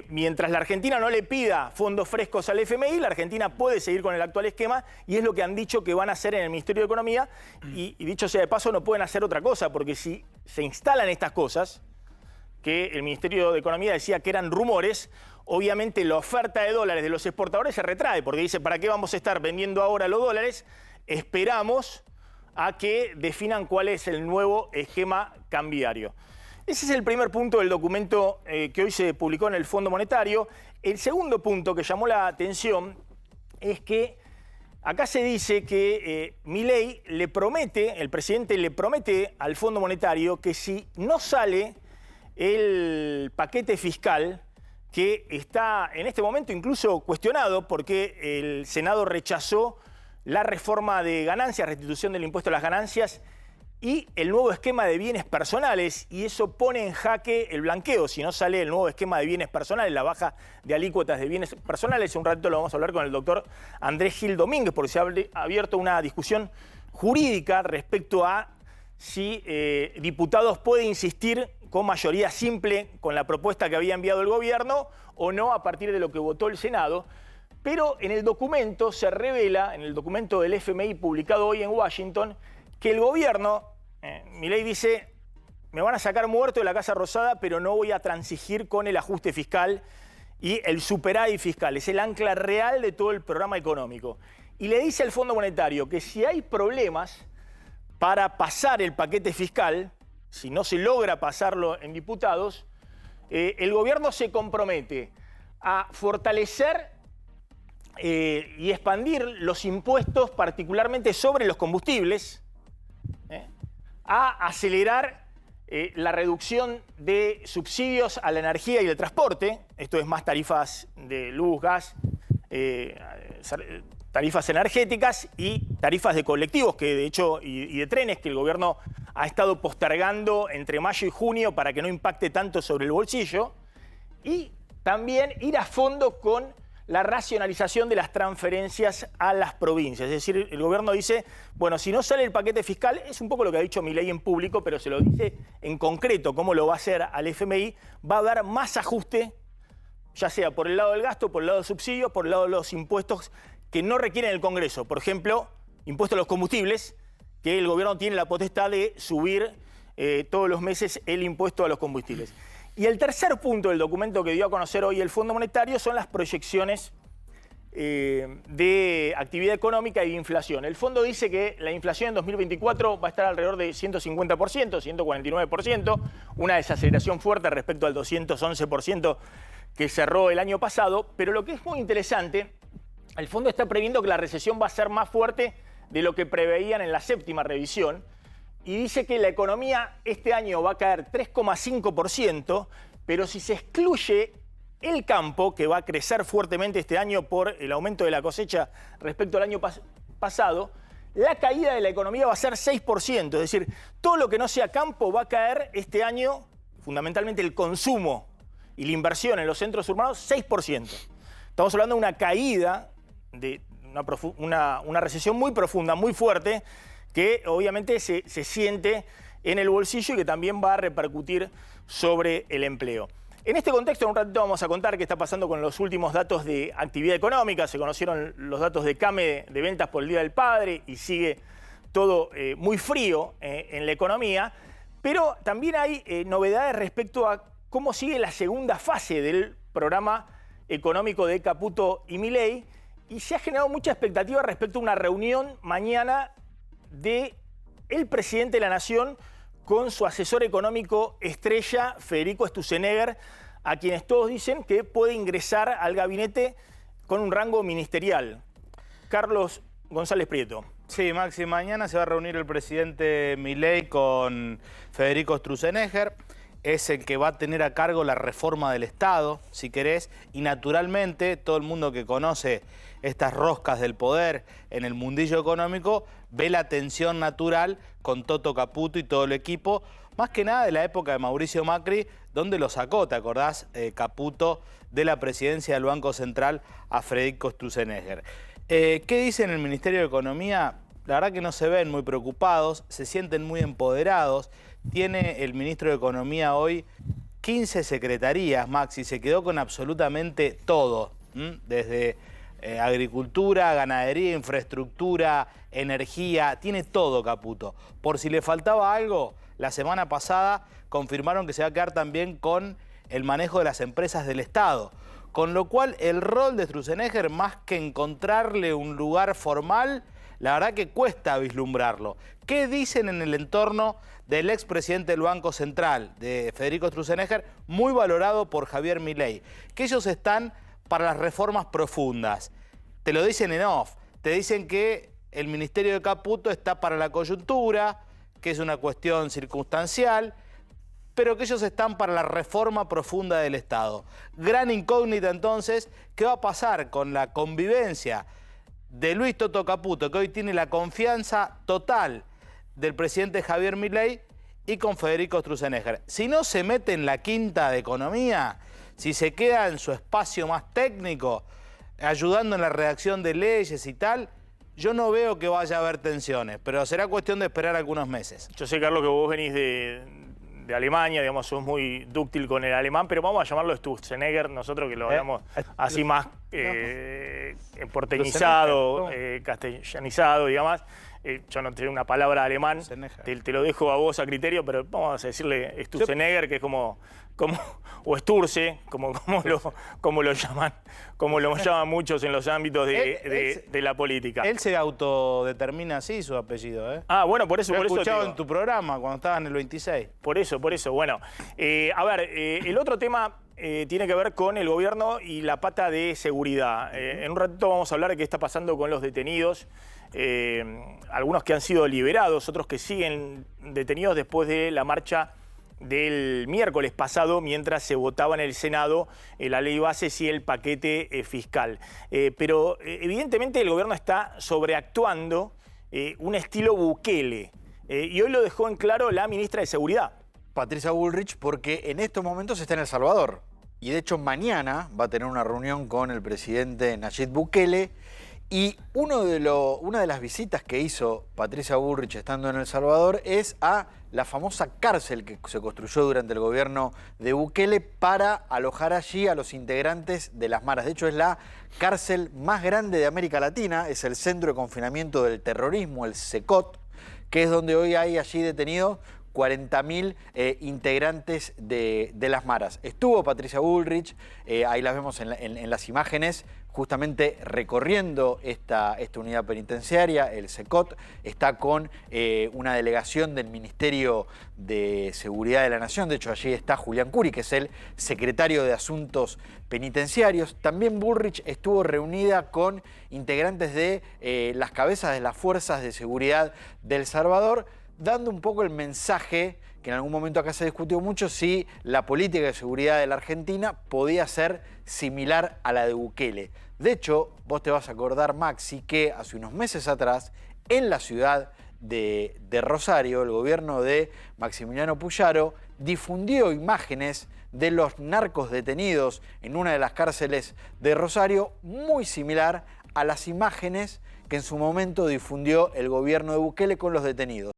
Mientras la Argentina no le pida fondos frescos al FMI, la Argentina puede seguir con el actual esquema y es lo que han dicho que van a hacer en el Ministerio de Economía. Y dicho sea de paso, no pueden hacer otra cosa, porque si se instalan estas cosas, que el Ministerio de Economía decía que eran rumores, obviamente la oferta de dólares de los exportadores se retrae, porque dice, ¿para qué vamos a estar vendiendo ahora los dólares? Esperamos a que definan cuál es el nuevo esquema cambiario. Ese es el primer punto del documento que hoy se publicó en el Fondo Monetario. El segundo punto que llamó la atención es que acá se dice que Milei le promete, el presidente le promete al Fondo Monetario que si no sale el paquete fiscal, que está en este momento incluso cuestionado porque el Senado rechazó la reforma de ganancias, restitución del impuesto a las ganancias y el nuevo esquema de bienes personales, y eso pone en jaque el blanqueo. Si no sale el nuevo esquema de bienes personales, la baja de alícuotas de bienes personales, un ratito lo vamos a hablar con el doctor Andrés Gil Domínguez, porque se ha abierto una discusión jurídica respecto a si diputados pueden insistir con mayoría simple con la propuesta que había enviado el gobierno o no a partir de lo que votó el Senado. Pero en el documento se revela, en el documento del FMI publicado hoy en Washington, que el gobierno, Milei dice, me van a sacar muerto de la Casa Rosada, pero no voy a transigir con el ajuste fiscal y el superávit fiscal. Es el ancla real de todo el programa económico. Y le dice al Fondo Monetario que si hay problemas para pasar el paquete fiscal, si no se logra pasarlo en diputados, el gobierno se compromete a fortalecer y expandir los impuestos, particularmente sobre los combustibles, a acelerar la reducción de subsidios a la energía y el transporte, esto es más tarifas de luz, gas, tarifas energéticas y tarifas de colectivos, que de hecho, y de trenes, que el gobierno ha estado postergando entre mayo y junio para que no impacte tanto sobre el bolsillo, y también ir a fondo con la racionalización de las transferencias a las provincias. Es decir, el gobierno dice, bueno, si no sale el paquete fiscal, es un poco lo que ha dicho Milei en público, pero se lo dice en concreto cómo lo va a hacer al FMI, va a dar más ajuste, ya sea por el lado del gasto, por el lado de subsidios, por el lado de los impuestos que no requieren el Congreso. Por ejemplo, impuesto a los combustibles, que el gobierno tiene la potestad de subir todos los meses el impuesto a los combustibles. Y el tercer punto del documento que dio a conocer hoy el Fondo Monetario son las proyecciones de actividad económica y de inflación. El fondo dice que la inflación en 2024 va a estar alrededor de 150%, 149%, una desaceleración fuerte respecto al 211% que cerró el año pasado, pero lo que es muy interesante, el fondo está previendo que la recesión va a ser más fuerte de lo que preveían en la séptima revisión, y dice que la economía este año va a caer 3,5%, pero si se excluye el campo, que va a crecer fuertemente este año por el aumento de la cosecha respecto al año pasado, la caída de la economía va a ser 6%. Es decir, todo lo que no sea campo va a caer este año, fundamentalmente el consumo y la inversión en los centros urbanos, 6%. Estamos hablando de una caída, de una recesión muy profunda, muy fuerte, que obviamente se siente en el bolsillo y que también va a repercutir sobre el empleo. En este contexto, en un ratito vamos a contar qué está pasando con los últimos datos de actividad económica. Se conocieron los datos de CAME de ventas por el Día del Padre y sigue todo muy frío en la economía. Pero también hay novedades respecto a cómo sigue la segunda fase del programa económico de Caputo y Milei. Y se ha generado mucha expectativa respecto a una reunión mañana del presidente de la Nación con su asesor económico estrella, Federico Sturzenegger, a quienes todos dicen que puede ingresar al gabinete con un rango ministerial. Carlos González Prieto. Sí, Maxi, mañana se va a reunir el presidente Milei con Federico Sturzenegger. Es el que va a tener a cargo la reforma del Estado, si querés, y naturalmente todo el mundo que conoce estas roscas del poder en el mundillo económico ve la tensión natural con Toto Caputo y todo el equipo, más que nada de la época de Mauricio Macri, donde lo sacó, ¿te acordás? Caputo de la presidencia del Banco Central a Federico Sturzenegger. ¿Qué dice en el Ministerio de Economía? La verdad que no se ven muy preocupados, se sienten muy empoderados. Tiene el ministro de Economía hoy 15 secretarías, Maxi, se quedó con absolutamente todo, desde agricultura, ganadería, infraestructura, energía, tiene todo Caputo. Por si le faltaba algo, la semana pasada confirmaron que se va a quedar también con el manejo de las empresas del Estado. Con lo cual el rol de Sturzenegger, más que encontrarle un lugar formal, la verdad que cuesta vislumbrarlo. ¿Qué dicen en el entorno del expresidente del Banco Central, de Federico Sturzenegger, muy valorado por Javier Milei? Que ellos están para las reformas profundas. Te lo dicen en off. Te dicen que el Ministerio de Caputo está para la coyuntura, que es una cuestión circunstancial, pero que ellos están para la reforma profunda del Estado. Gran incógnita entonces, ¿qué va a pasar con la convivencia de Luis Toto Caputo, que hoy tiene la confianza total del presidente Javier Milei, y con Federico Sturzenegger? Si no se mete en la quinta de economía, si se queda en su espacio más técnico, ayudando en la redacción de leyes y tal, yo no veo que vaya a haber tensiones, pero será cuestión de esperar algunos meses. Yo sé, Carlos, que vos venís de Alemania, digamos, sos muy dúctil con el alemán, pero vamos a llamarlo Sturzenegger, nosotros que lo hablamos así más porteñizado, castellanizado, digamos. Yo no tengo una palabra alemán, te lo dejo a vos a criterio, pero vamos a decirle Sturzenegger, que es como o Sturze, como lo llaman muchos en los ámbitos de la política. Él se autodetermina así su apellido, ¿eh? Ah, bueno, por eso. Lo he escuchado en tu programa cuando estabas en el 26. Por eso. Bueno, a ver, el otro tema tiene que ver con el gobierno y la pata de seguridad. En un ratito vamos a hablar de qué está pasando con los detenidos. Algunos que han sido liberados, otros que siguen detenidos después de la marcha del miércoles pasado, mientras se votaba en el Senado la ley bases y el paquete fiscal. Pero evidentemente el gobierno está sobreactuando un estilo Bukele. Y hoy lo dejó en claro la ministra de Seguridad. Patricia Bullrich, porque en estos momentos está en El Salvador. Y de hecho mañana va a tener una reunión con el presidente Nayib Bukele. Y una de las visitas que hizo Patricia Bullrich estando en El Salvador es a la famosa cárcel que se construyó durante el gobierno de Bukele para alojar allí a los integrantes de las maras. De hecho, es la cárcel más grande de América Latina, es el Centro de Confinamiento del Terrorismo, el CECOT, que es donde hoy hay allí detenidos 40.000 integrantes de las maras. Estuvo Patricia Bullrich, ahí las vemos en las imágenes, justamente recorriendo esta unidad penitenciaria, el CECOT. Está con una delegación del Ministerio de Seguridad de la Nación. De hecho, allí está Julián Curi, que es el secretario de Asuntos Penitenciarios. También Bullrich estuvo reunida con integrantes de las cabezas de las fuerzas de seguridad de El Salvador, dando un poco el mensaje que en algún momento acá se discutió mucho, si la política de seguridad de la Argentina podía ser similar a la de Bukele. De hecho, vos te vas a acordar, Maxi, que hace unos meses atrás, en la ciudad de Rosario, el gobierno de Maximiliano Puyaro difundió imágenes de los narcos detenidos en una de las cárceles de Rosario, muy similar a las imágenes que en su momento difundió el gobierno de Bukele con los detenidos.